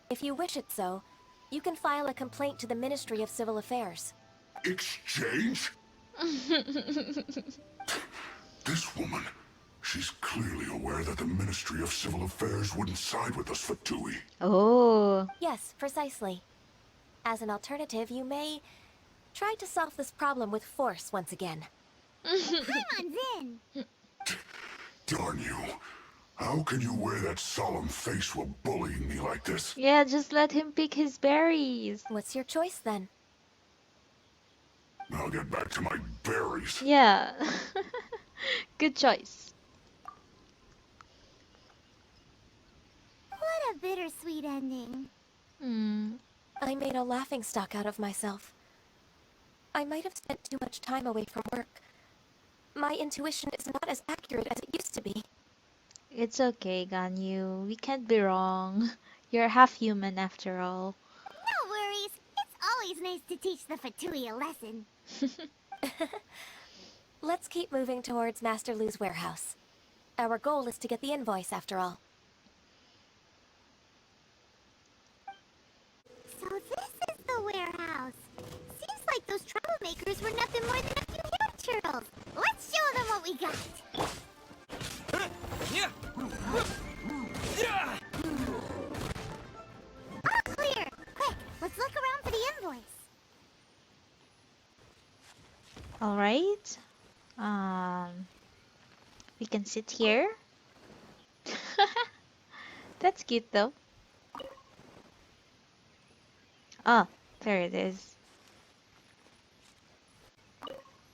If you wish it so, you can file a complaint to the Ministry of Civil Affairs. Exchange? This woman, she's clearly aware that the Ministry of Civil Affairs wouldn't side with us for Tui. Oh. Yes, precisely. As an alternative, you may try to solve this problem with force once again. Paimon's in! Darn you. How can you wear that solemn face while bullying me like this? Yeah, just let him pick his berries. What's your choice then? I'll get back to my berries. Yeah. Good choice. What a bittersweet ending. Hmm. I made a laughingstock out of myself. I might have spent too much time away from work. My intuition is not as accurate as it used to be. It's okay, Ganyu. We can't be wrong. You're half human after all. No worries. It's always nice to teach the Fatui a lesson. Let's keep moving towards Master Lu's warehouse. Our goal is to get the invoice after all. So this is the warehouse. Seems like those troublemakers were nothing more than a few hair turtles. Let's show them what we got. All clear. Quick, let's look around for the invoice. All right. We can sit here. That's cute though. Ah, there it is.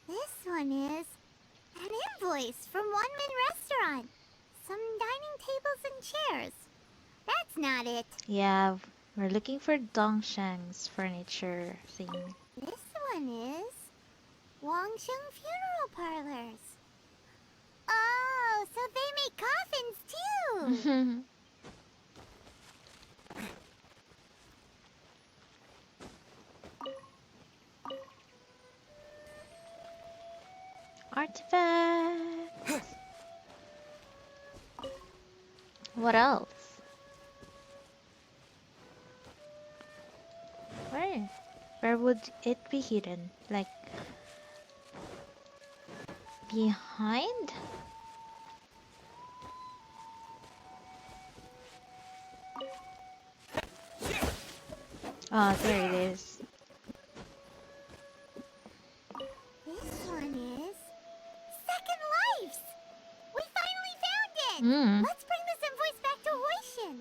This one is an invoice from One Min Restaurant. Some dining tables and chairs. That's not it. Yeah, we're looking for Dongsheng's furniture thing. This one is Wangsheng Funeral Parlors. Oh, so they make coffins too. Artifacts. What else? Where? Where would it be hidden? Like behind? Oh, there it is. This one is Second Lives. We finally found it. Hmm. Let's bring this invoice back to Huishin.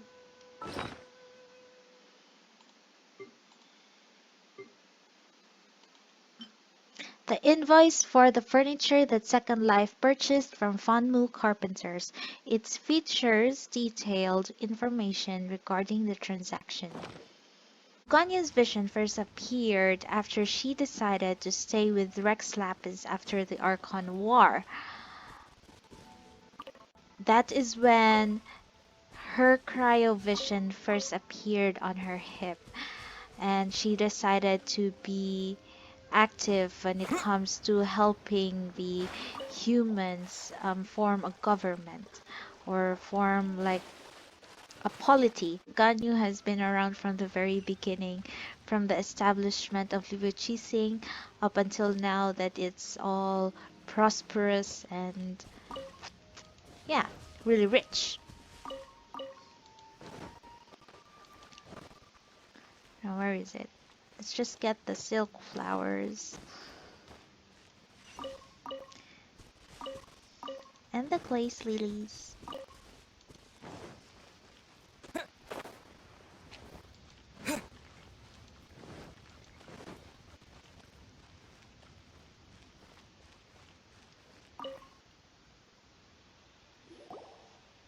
The invoice for the furniture that Second Life purchased from Fanmu Carpenters. It features detailed information regarding the transaction. Ganyu's vision first appeared after she decided to stay with Rex Lapis after the Archon War. That is when her cryovision first appeared on her hip, and she decided to be active when it comes to helping the humans form a government or form like a polity. Ganyu has been around from the very beginning, from the establishment of Liyue up until now that it's all prosperous and yeah, really rich. Now where is it? Let's just get the silk flowers. And the glaze lilies.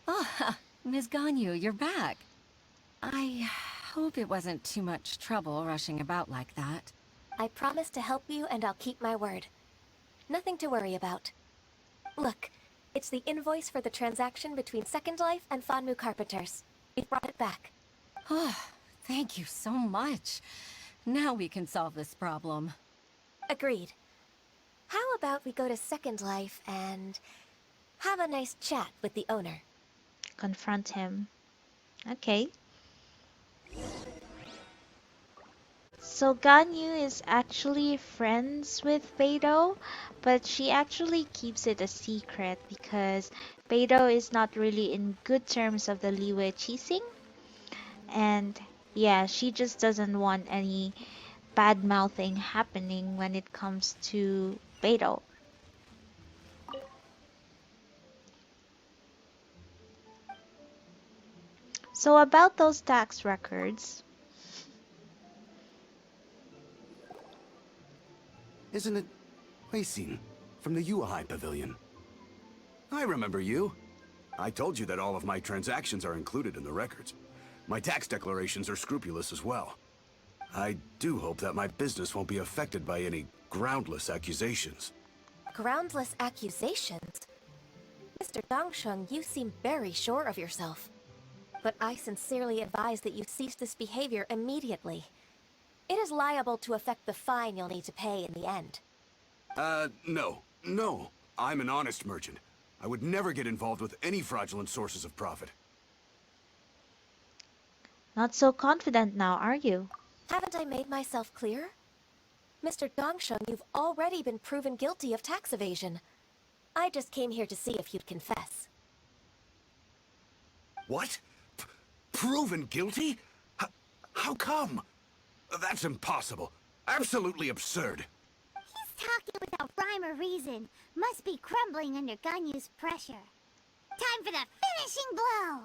Ah, Ms. Ganyu, you're back. I hope it wasn't too much trouble rushing about like that. I promise to help you and I'll keep my word. Nothing to worry about. Look, it's the invoice for the transaction between Second Life and Fanmu Carpenters. We brought it back. Oh, thank you so much. Now we can solve this problem. Agreed. How about we go to Second Life and have a nice chat with the owner? Confront him. Okay. So Ganyu is actually friends with Beidou, but she actually keeps it a secret because Beidou is not really in good terms of the Liyue Qixing, and yeah, she just doesn't want any bad mouthing happening when it comes to Beidou. So about those tax records. Isn't it Huixin from the Yuehai Pavilion? I remember you. I told you that all of my transactions are included in the records. My tax declarations are scrupulous as well. I do hope that my business won't be affected by any groundless accusations. Groundless accusations? Mr. Dongsheng, you seem very sure of yourself. But I sincerely advise that you cease this behavior immediately. It is liable to affect the fine you'll need to pay in the end. No. I'm an honest merchant. I would never get involved with any fraudulent sources of profit. Not so confident now, are you? Haven't I made myself clear? Mr. Dongsheng, you've already been proven guilty of tax evasion. I just came here to see if you'd confess. What? Proven guilty? How come? That's impossible. Absolutely absurd. He's talking without rhyme or reason. Must be crumbling under Ganyu's pressure. Time for the finishing blow!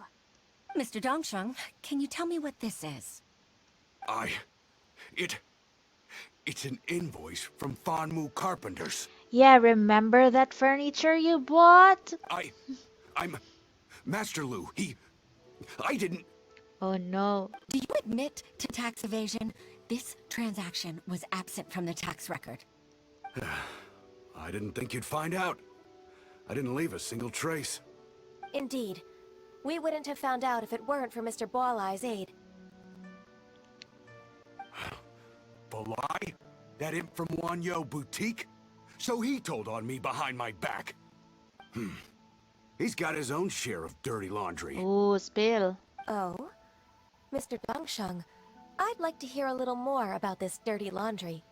Mr. Dongsheng, can you tell me what this is? It's an invoice from Fanmu Carpenters. Yeah, remember that furniture you bought? I'm Master Lu. I didn't... Oh no. Do you admit to tax evasion? This transaction was absent from the tax record. I didn't think you'd find out. I didn't leave a single trace. Indeed. We wouldn't have found out if it weren't for Mr. Boalai's aid. Balai? That imp from Wanyo Boutique? So he told on me behind my back. He's got his own share of dirty laundry. Ooh, spill. Oh? Mr. Dongsheng, I'd like to hear a little more about this dirty laundry.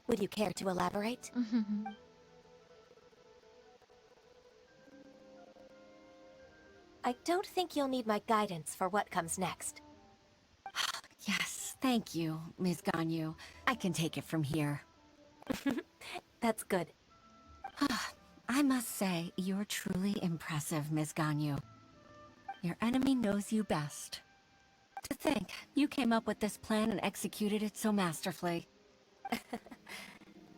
Would you care to elaborate? I don't think you'll need my guidance for what comes next. Yes, thank you, Ms. Ganyu. I can take it from here. That's good. I must say, you're truly impressive, Ms. Ganyu. Your enemy knows you best. To think, you came up with this plan and executed it so masterfully.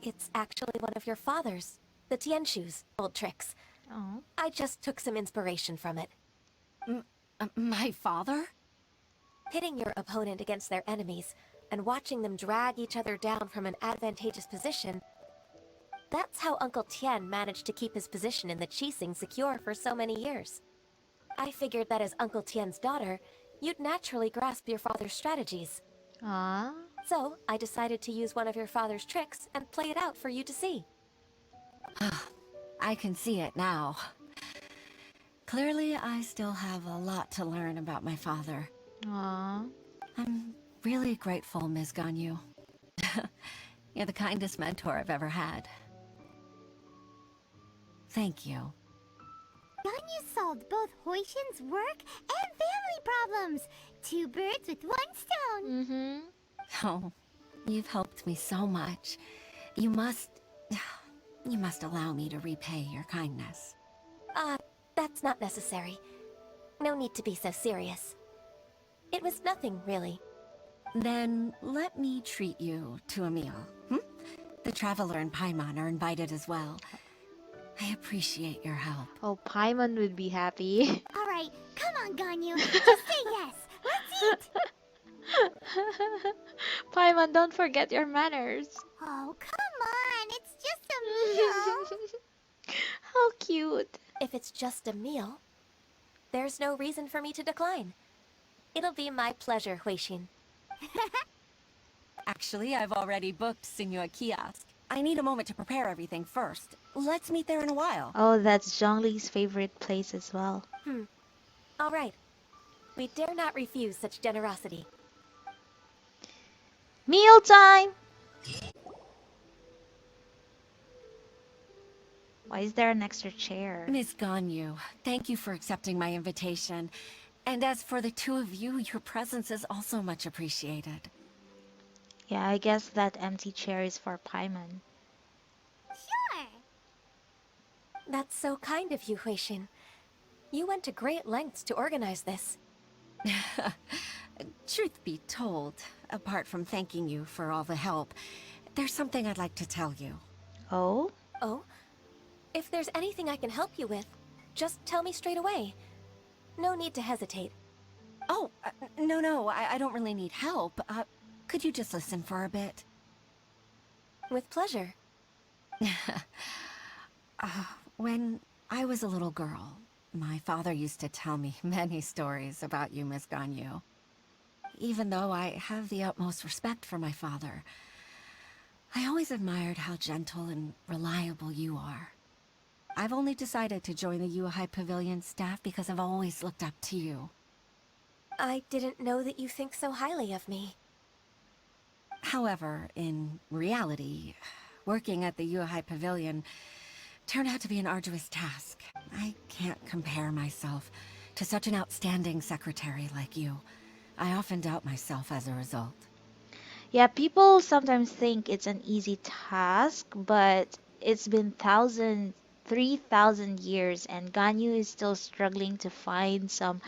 It's actually one of your father's, the Tianshu's, old tricks. Oh. I just took some inspiration from it. My father? Pitting your opponent against their enemies and watching them drag each other down from an advantageous position. That's how Uncle Tian managed to keep his position in the Qixing secure for so many years. I figured that as Uncle Tian's daughter, you'd naturally grasp your father's strategies. Ah. So, I decided to use one of your father's tricks and play it out for you to see. I can see it now. Clearly, I still have a lot to learn about my father. Aww. I'm really grateful, Ms. Ganyu. You're the kindest mentor I've ever had. Thank you. Ganyu solved both Huixin's work and family problems. 2 birds with 1 stone. Oh, you've helped me so much. You must allow me to repay your kindness. That's not necessary. No need to be so serious. It was nothing, really. Then let me treat you to a meal. The Traveler and Paimon are invited as well. I appreciate your help. Oh, Paimon would be happy. Alright, come on, Ganyu. Just say yes. Let's eat. Paimon, don't forget your manners. Oh, come on. It's just a meal. How cute. If it's just a meal, there's no reason for me to decline. It'll be my pleasure, Huixin. Actually, I've already booked Senor Kiosk. I need a moment to prepare everything first. Let's meet there in a while. Oh, that's Zhongli's favorite place as well. All right. We dare not refuse such generosity. Meal time! Why is there an extra chair? Miss Ganyu, thank you for accepting my invitation. And as for the two of you, your presence is also much appreciated. Yeah, I guess that empty chair is for Paimon. Sure. That's so kind of you, Huixin. You went to great lengths to organize this. Truth be told, apart from thanking you for all the help, there's something I'd like to tell you. Oh? Oh? If there's anything I can help you with, just tell me straight away. No need to hesitate. Oh, no, I don't really need help. Could you just listen for a bit? With pleasure. When I was a little girl, my father used to tell me many stories about you, Miss Ganyu. Even though I have the utmost respect for my father, I always admired how gentle and reliable you are. I've only decided to join the Yuehai Pavilion staff because I've always looked up to you. I didn't know that you think so highly of me. However, in reality, working at the Yuehai Pavilion turned out to be an arduous task. I can't compare myself to such an outstanding secretary like you. I often doubt myself as a result. Yeah, people sometimes think it's an easy task, but it's been 3,000 years and Ganyu is still struggling to find some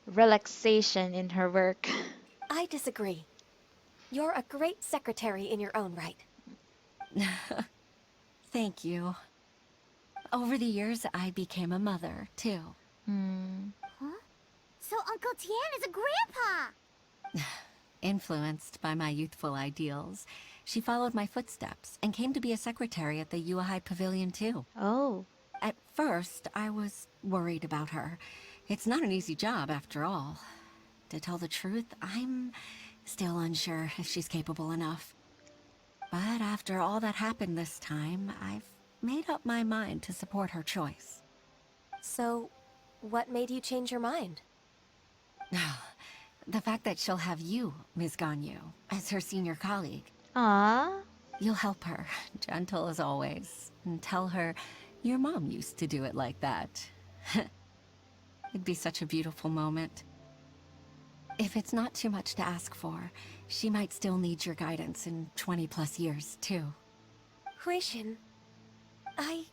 relaxation in her work. I disagree. You're a great secretary in your own right. Thank you. Over the years, I became a mother, too. Huh? So Uncle Tian is a grandpa! Influenced by my youthful ideals, she followed my footsteps and came to be a secretary at the Yuehai Pavilion, too. Oh. At first, I was worried about her. It's not an easy job, after all. To tell the truth, I'm still unsure if she's capable enough. But after all that happened this time, I've made up my mind to support her choice. So, what made you change your mind? The fact that she'll have you, Ms. Ganyu, as her senior colleague. Ah. You'll help her, gentle as always, and tell her your mom used to do it like that. It'd be such a beautiful moment. If it's not too much to ask for, she might still need your guidance in 20+ years, too. Huixin, I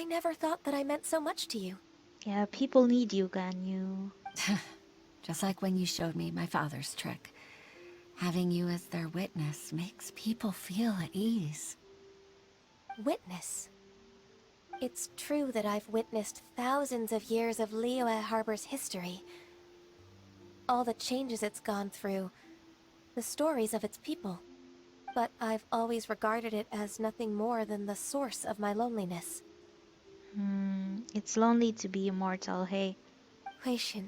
never thought that I meant so much to you. Yeah, people need you, Ganyu. Just like when you showed me my father's trick. Having you as their witness makes people feel at ease. Witness? It's true that I've witnessed thousands of years of Liyue Harbor's history. All the changes it's gone through, the stories of its people. But I've always regarded it as nothing more than the source of my loneliness. It's lonely to be immortal, hey. Huixin,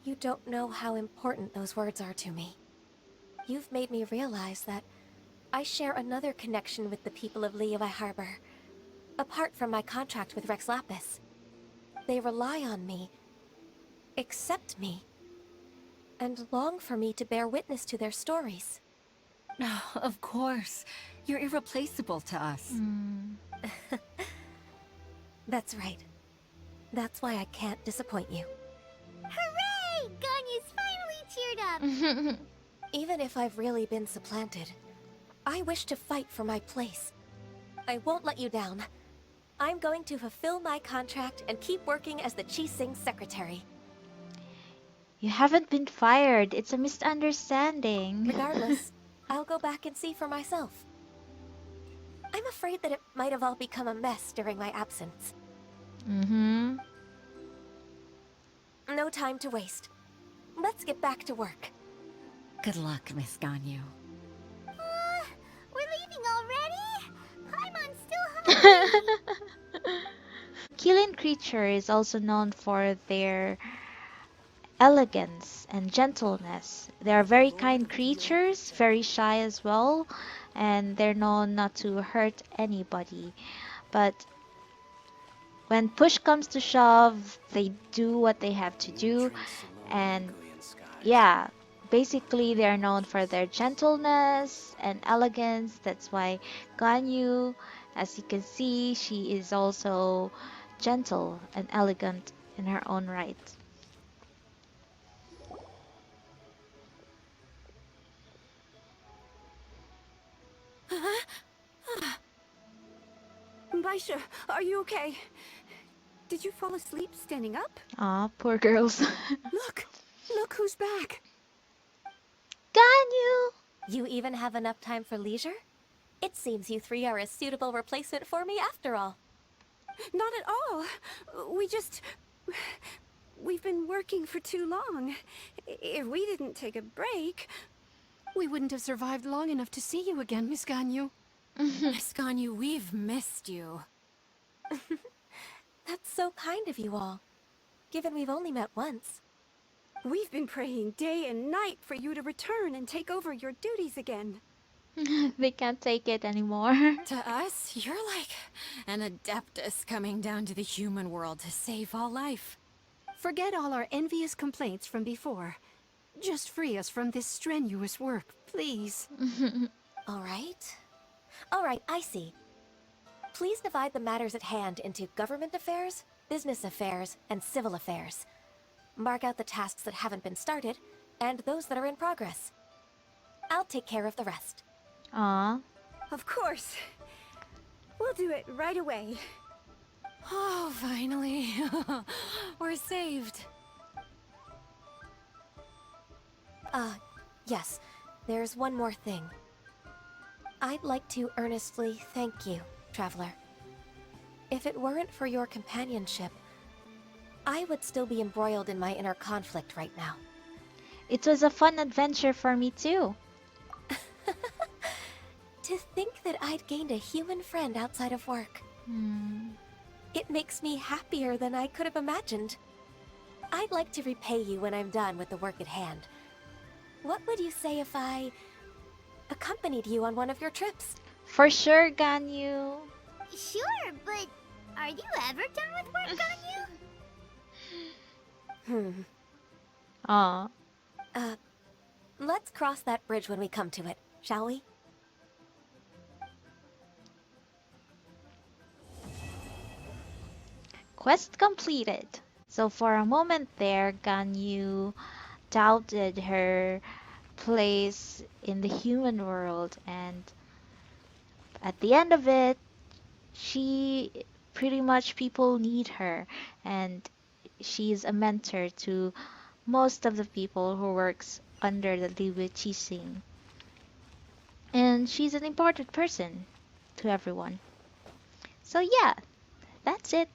you don't know how important those words are to me. You've made me realize that I share another connection with the people of Liyue Harbor, apart from my contract with Rex Lapis. They rely on me, accept me, and long for me to bear witness to their stories. Oh, of course. You're irreplaceable to us. That's right. That's why I can't disappoint you. Hooray! Ganyu's finally cheered up! Even if I've really been supplanted, I wish to fight for my place. I won't let you down. I'm going to fulfill my contract and keep working as the Qixing secretary. You haven't been fired. It's a misunderstanding. Regardless, I'll go back and see for myself. I'm afraid that it might have all become a mess during my absence. No time to waste. Let's get back to work. Good luck, Miss Ganyu. We're leaving already? Paimon's still hungry! Killing creature is also known for their elegance and gentleness. They are very kind creatures, very shy as well, and they're known not to hurt anybody. But when push comes to shove, they do what they have to do, and yeah, basically they are known for their gentleness and elegance. That's why Ganyu, as you can see, she is also gentle and elegant in her own right. Baisha, are you okay? Did you fall asleep standing up? Aw, poor girls. Look who's back. Ganyu! You even have enough time for leisure? It seems you three are a suitable replacement for me after all. Not at all. We've been working for too long. If we didn't take a break... We wouldn't have survived long enough to see you again, Miss Ganyu. Miss Ganyu, we've missed you. That's so kind of you all, given we've only met once. We've been praying day and night for you to return and take over your duties again. They can't take it anymore. To us, you're like an adeptus coming down to the human world to save all life. Forget all our envious complaints from before. Just free us from this strenuous work, please. All right, I see. Please divide the matters at hand into government affairs, business affairs, and civil affairs. Mark out the tasks that haven't been started, and those that are in progress. I'll take care of the rest. Aw. Of course. We'll do it right away. Oh, finally. We're saved. Yes. There's one more thing. I'd like to earnestly thank you, Traveler. If it weren't for your companionship, I would still be embroiled in my inner conflict right now. It was a fun adventure for me too. To think that I'd gained a human friend outside of work. It makes me happier than I could have imagined. I'd like to repay you when I'm done with the work at hand. What would you say if I accompanied you on one of your trips? For sure, Ganyu. Sure, but are you ever done with work, Ganyu? Aw. Let's cross that bridge when we come to it, shall we? Quest completed. So for a moment there, Ganyu doubted her place in the human world, and at the end of it, she pretty much people need her, and she's a mentor to most of the people who works under the Liyue Qixing. And she's an important person to everyone. So yeah, that's it.